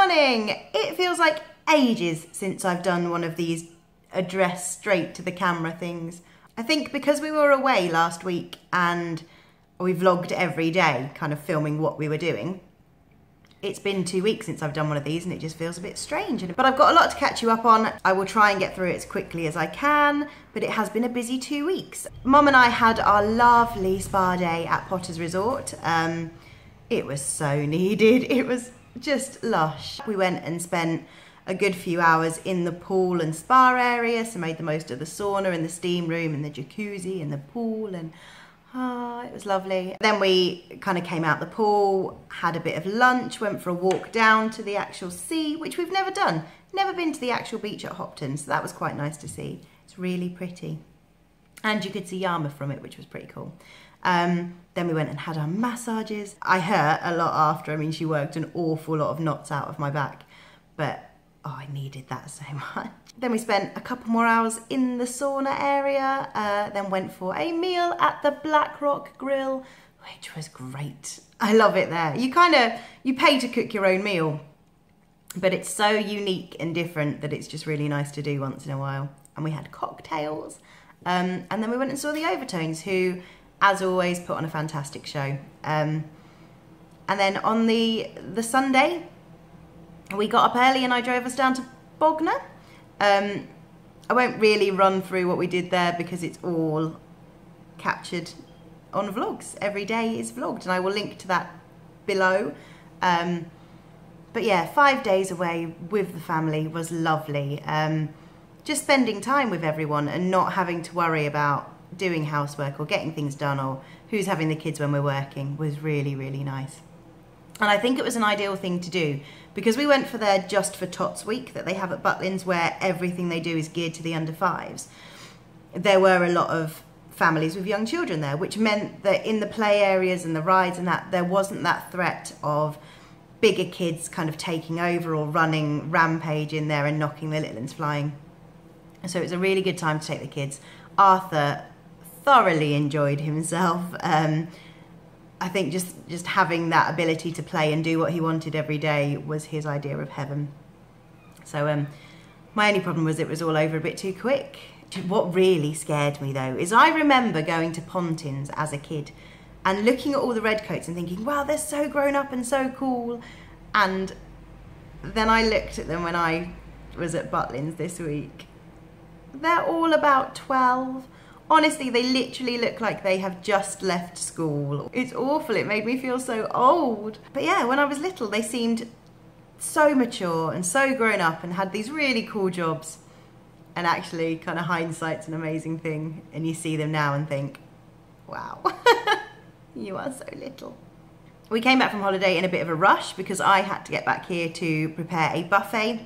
morning! It feels like ages since I've done one of these address straight to the camera things. I think because we were away last week and we vlogged every day, kind of filming what we were doing. It's been 2 weeks since I've done one of these and it just feels a bit strange. But I've got a lot to catch you up on. I will try and get through it as quickly as I can, but it has been a busy 2 weeks. Mum and I had our lovely spa day at Potter's Resort. It was so needed. It was just lush. We went and spent a good few hours in the pool and spa area, so made the most of the sauna and the steam room and the jacuzzi and the pool, and it was lovely. Then we kind of came out the pool, had a bit of lunch, went for a walk down to the actual sea, which we've never done. Never been to the actual beach at Hopton, so that was quite nice to see. It's really pretty. And you could see Yarmouth from it, which was pretty cool. Then we went and had our massages. I hurt a lot after. I mean, she worked an awful lot of knots out of my back, but oh, I needed that so much. Then we spent a couple more hours in the sauna area, then went for a meal at the Black Rock Grill, which was great. I love it there. You pay to cook your own meal, but it's so unique and different that it's just really nice to do once in a while. And we had cocktails, and then we went and saw the Overtones, who, as always, put on a fantastic show. And then on the Sunday, we got up early and I drove us down to Bognor. I won't really run through what we did there because it's all captured on vlogs. Every day is vlogged and I will link to that below. But yeah, 5 days away with the family was lovely. Just spending time with everyone and not having to worry about doing housework or getting things done or who's having the kids when we're working was really, really nice. And I think it was an ideal thing to do because we went for their Just for Tots week that they have at Butlins, where everything they do is geared to the under fives. There were a lot of families with young children there, which meant that in the play areas and the rides and that, there wasn't that threat of bigger kids kind of taking over or running rampage in there and knocking the little ones flying. So it was a really good time to take the kids. Arthur thoroughly enjoyed himself. I think just having that ability to play and do what he wanted every day was his idea of heaven. So my only problem was it was all over a bit too quick. What really scared me though is I remember going to Pontins as a kid and looking at all the redcoats and thinking, wow, they're so grown up and so cool. And then I looked at them when I was at Butlins this week. They're all about 12. Honestly, they literally look like they have just left school. It's awful, it made me feel so old. But yeah, when I was little, they seemed so mature and so grown up and had these really cool jobs. And actually, kind of hindsight's an amazing thing. And you see them now and think, wow, you are so little. We came back from holiday in a bit of a rush because I had to get back here to prepare a buffet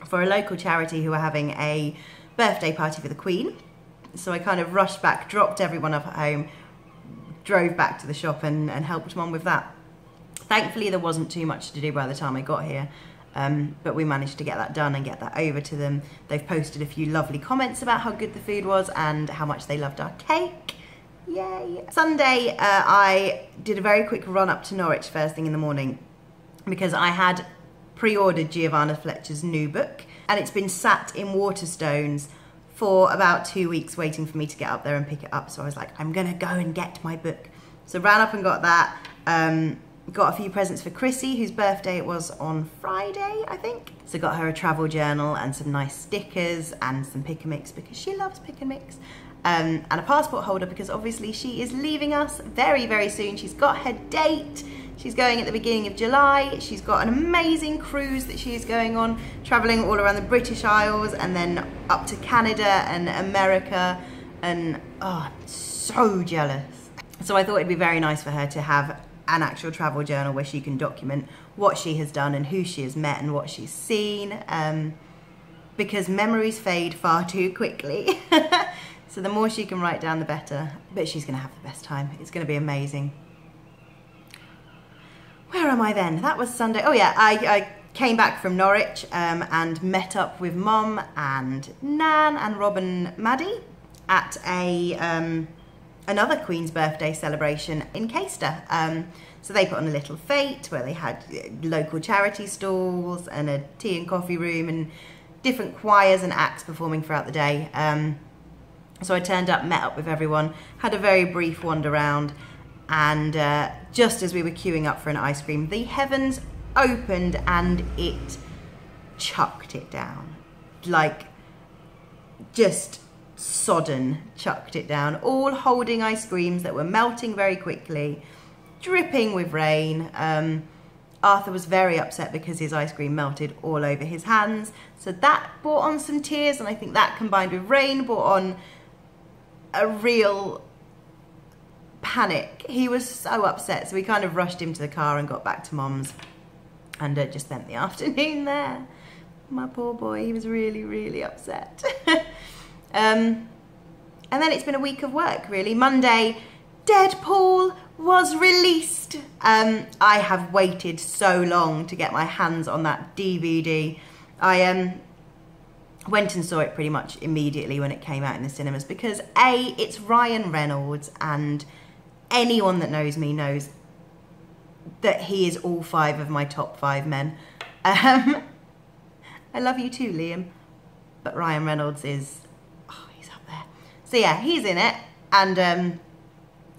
for a local charity who are having a birthday party for the Queen. So I kind of rushed back, dropped everyone off at home, drove back to the shop and helped Mum with that. Thankfully, there wasn't too much to do by the time I got here, but we managed to get that done and get that over to them. They've posted a few lovely comments about how good the food was and how much they loved our cake. Yay! Sunday, I did a very quick run up to Norwich first thing in the morning because I had pre-ordered Giovanna Fletcher's new book and it's been sat in Waterstones for about 2 weeks waiting for me to get up there and pick it up. So I was like, I'm gonna go and get my book. So ran up and got that. Got a few presents for Chrissy, whose birthday it was on Friday, I think. So got her a travel journal and some nice stickers and some pick and mix because she loves pick and mix. And a passport holder because obviously she is leaving us very, very soon. She's got her date. She's going at the beginning of July. She's got an amazing cruise that she is going on, traveling all around the British Isles and then up to Canada and America. And oh, I'm so jealous. So I thought it'd be very nice for her to have an actual travel journal where she can document what she has done and who she has met and what she's seen. Because memories fade far too quickly. So the more she can write down, the better. But she's gonna have the best time. It's gonna be amazing. Where am I then? That was Sunday. Oh yeah, I came back from Norwich and met up with Mum and Nan and Rob and Maddie at a another Queen's birthday celebration in Caister. So they put on a little fete where they had local charity stalls and a tea and coffee room and different choirs and acts performing throughout the day. So I turned up, met up with everyone, had a very brief wander around, and just as we were queuing up for an ice cream, the heavens opened and it chucked it down. Like, just sodden chucked it down, all holding ice creams that were melting very quickly, dripping with rain. Arthur was very upset because his ice cream melted all over his hands, so that brought on some tears, and I think that combined with rain brought on a real panic. He was so upset, so we kind of rushed him to the car and got back to Mum's and just spent the afternoon there. My poor boy, he was really, really upset. And then it's been a week of work, really. Monday, Deadpool was released. I have waited so long to get my hands on that DVD. I went and saw it pretty much immediately when it came out in the cinemas because A, it's Ryan Reynolds, and anyone that knows me knows that he is all 5 of my top 5 men. I love you too, Liam, but Ryan Reynolds is, oh, he's up there. So yeah, he's in it, and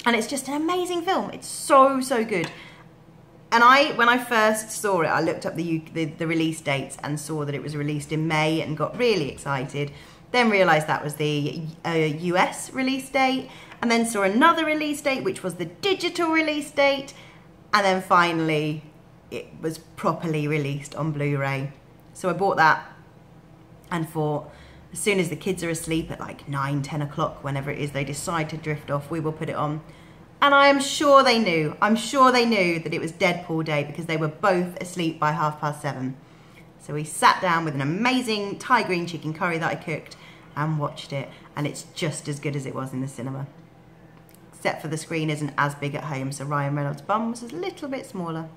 it's just an amazing film. It's so, so good. And when I first saw it, I looked up the release dates and saw that it was released in May and got really excited. Then realised that was the US release date, and then saw another release date, which was the digital release date. And then finally, it was properly released on Blu-ray. So I bought that and thought, as soon as the kids are asleep at like 9, 10 o'clock, whenever it is they decide to drift off, we will put it on. And I am sure they knew. I'm sure they knew that it was Deadpool Day because they were both asleep by 7:30. So we sat down with an amazing Thai green chicken curry that I cooked and watched it. And it's just as good as it was in the cinema. Except for the screen isn't as big at home, so Ryan Reynolds' bum was a little bit smaller.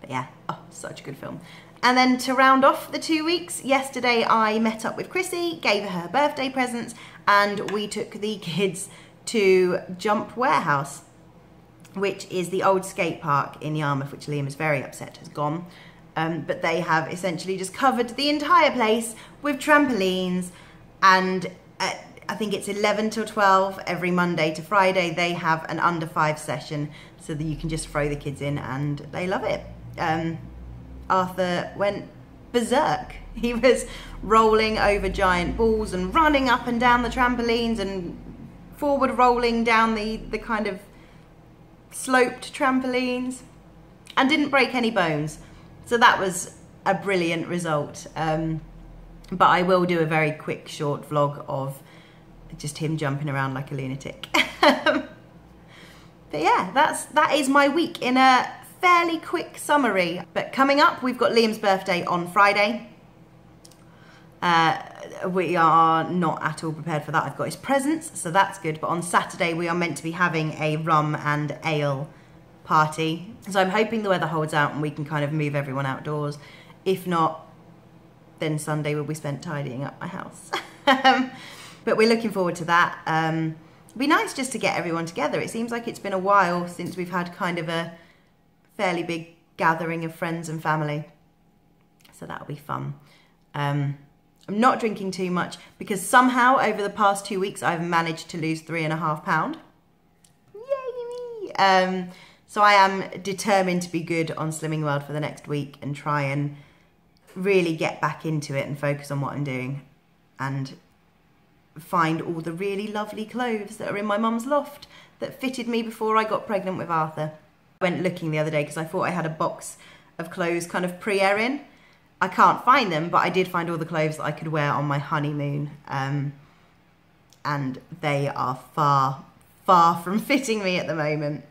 But yeah, oh, such a good film. And then to round off the 2 weeks, yesterday I met up with Chrissy, gave her birthday presents, and we took the kids to Jump Warehouse, which is the old skate park in Yarmouth, which Liam is very upset has gone. But they have essentially just covered the entire place with trampolines, and I think it's 11 till 12 every Monday to Friday. They have an under 5 session so that you can just throw the kids in and they love it. Arthur went berserk. He was rolling over giant balls and running up and down the trampolines and forward rolling down the kind of sloped trampolines and didn't break any bones. So that was a brilliant result. But I will do a very quick short vlog of just him jumping around like a lunatic. But yeah, that is my week in a fairly quick summary. But coming up, we've got Liam's birthday on Friday. We are not at all prepared for that. I've got his presents, so that's good. But on Saturday, we are meant to be having a rum and ale party. So I'm hoping the weather holds out and we can kind of move everyone outdoors. If not, then Sunday will be spent tidying up my house. But we're looking forward to that. It'd be nice just to get everyone together. It seems like it's been a while since we've had kind of a fairly big gathering of friends and family. So that'll be fun. I'm not drinking too much because somehow over the past 2 weeks I've managed to lose 3.5 pounds. Yay me! So I am determined to be good on Slimming World for the next week and try and really get back into it and focus on what I'm doing and find all the really lovely clothes that are in my mum's loft that fitted me before I got pregnant with Arthur. I went looking the other day because I thought I had a box of clothes kind of pre-Erin. I can't find them, but I did find all the clothes that I could wear on my honeymoon. And they are far, far from fitting me at the moment.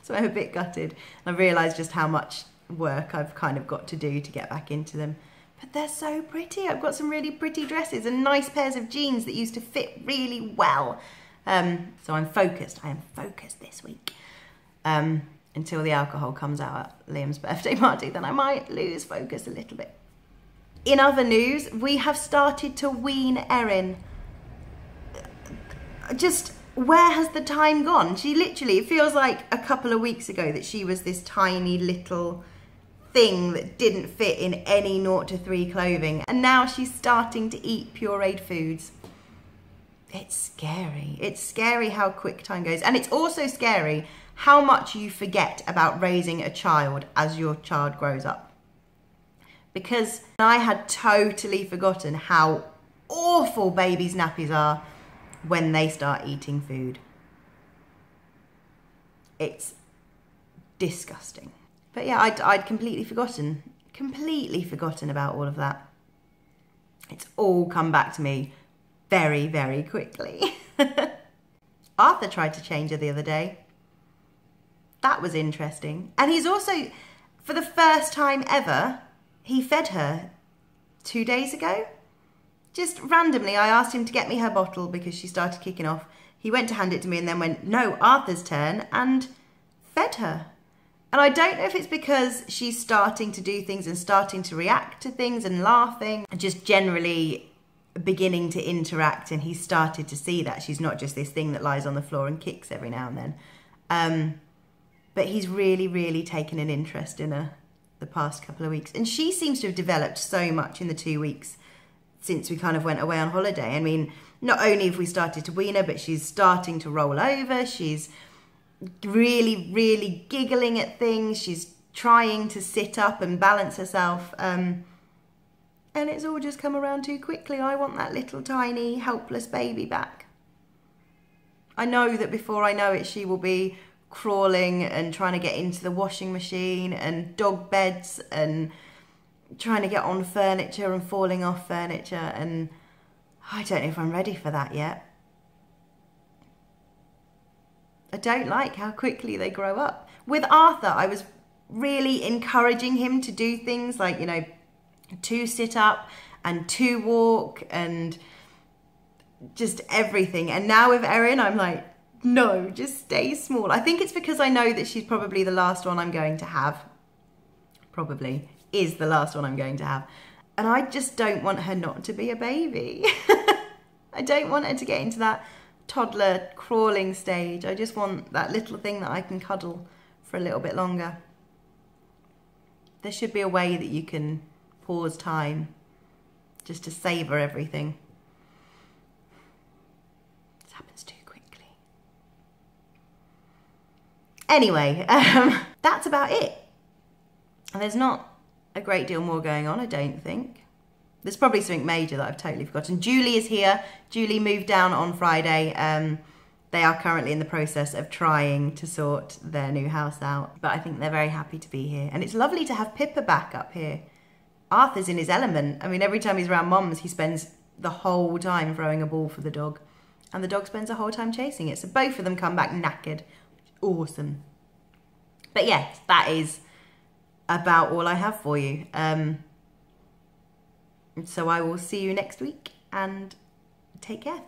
So I'm a bit gutted. I've realised just how much work I've kind of got to do to get back into them. But they're so pretty. I've got some really pretty dresses and nice pairs of jeans that used to fit really well. So I'm focused. I am focused this week. Until the alcohol comes out at Liam's birthday party, then I might lose focus a little bit. In other news, we have started to wean Erin. Just where has the time gone? She literally, it feels like a couple of weeks ago that she was this tiny little thing that didn't fit in any 0 to 3 clothing, and now she's starting to eat pureed foods. It's scary. It's scary how quick time goes, and it's also scary how much you forget about raising a child as your child grows up. Because I had totally forgotten how awful babies' nappies are when they start eating food. It's disgusting. But yeah, I'd completely forgotten about all of that. It's all come back to me very, very quickly. Arthur tried to change her the other day. That was interesting. And he's also, for the first time ever, he fed her 2 days ago. Just randomly, I asked him to get me her bottle because she started kicking off. He went to hand it to me and then went, no, Arthur's turn, and fed her. And I don't know if it's because she's starting to do things and starting to react to things and laughing and just generally beginning to interact, and he's started to see that she's not just this thing that lies on the floor and kicks every now and then. But he's really, really taken an interest in her the past couple of weeks. And she seems to have developed so much in the 2 weeks since we kind of went away on holiday. I mean, not only have we started to wean her, but she's starting to roll over. She's really, really giggling at things. She's trying to sit up and balance herself. And it's all just come around too quickly. I want that little tiny helpless baby back. I know that before I know it, she will be crawling and trying to get into the washing machine and dog beds and trying to get on furniture and falling off furniture, and I don't know if I'm ready for that yet. I don't like how quickly they grow up. With Arthur, I was really encouraging him to do things like, you know, to sit up and to walk and just everything. And now with Erin, I'm like, no, just stay small. I think it's because I know that she's probably the last one I'm going to have. Probably is the last one I'm going to have. And I just don't want her not to be a baby. I don't want her to get into that toddler crawling stage. I just want that little thing that I can cuddle for a little bit longer. There should be a way that you can pause time just to savor everything. This happens too quickly. Anyway, that's about it. There's not a great deal more going on, I don't think. There's probably something major that I've totally forgotten. Julie is here. Julie moved down on Friday. They are currently in the process of trying to sort their new house out, but I think they're very happy to be here. And it's lovely to have Pippa back up here. Arthur's in his element. I mean, every time he's around Mum's, he spends the whole time throwing a ball for the dog, and the dog spends the whole time chasing it. So both of them come back knackered. Awesome. But yes, that is about all I have for you. So I will see you next week, and take care.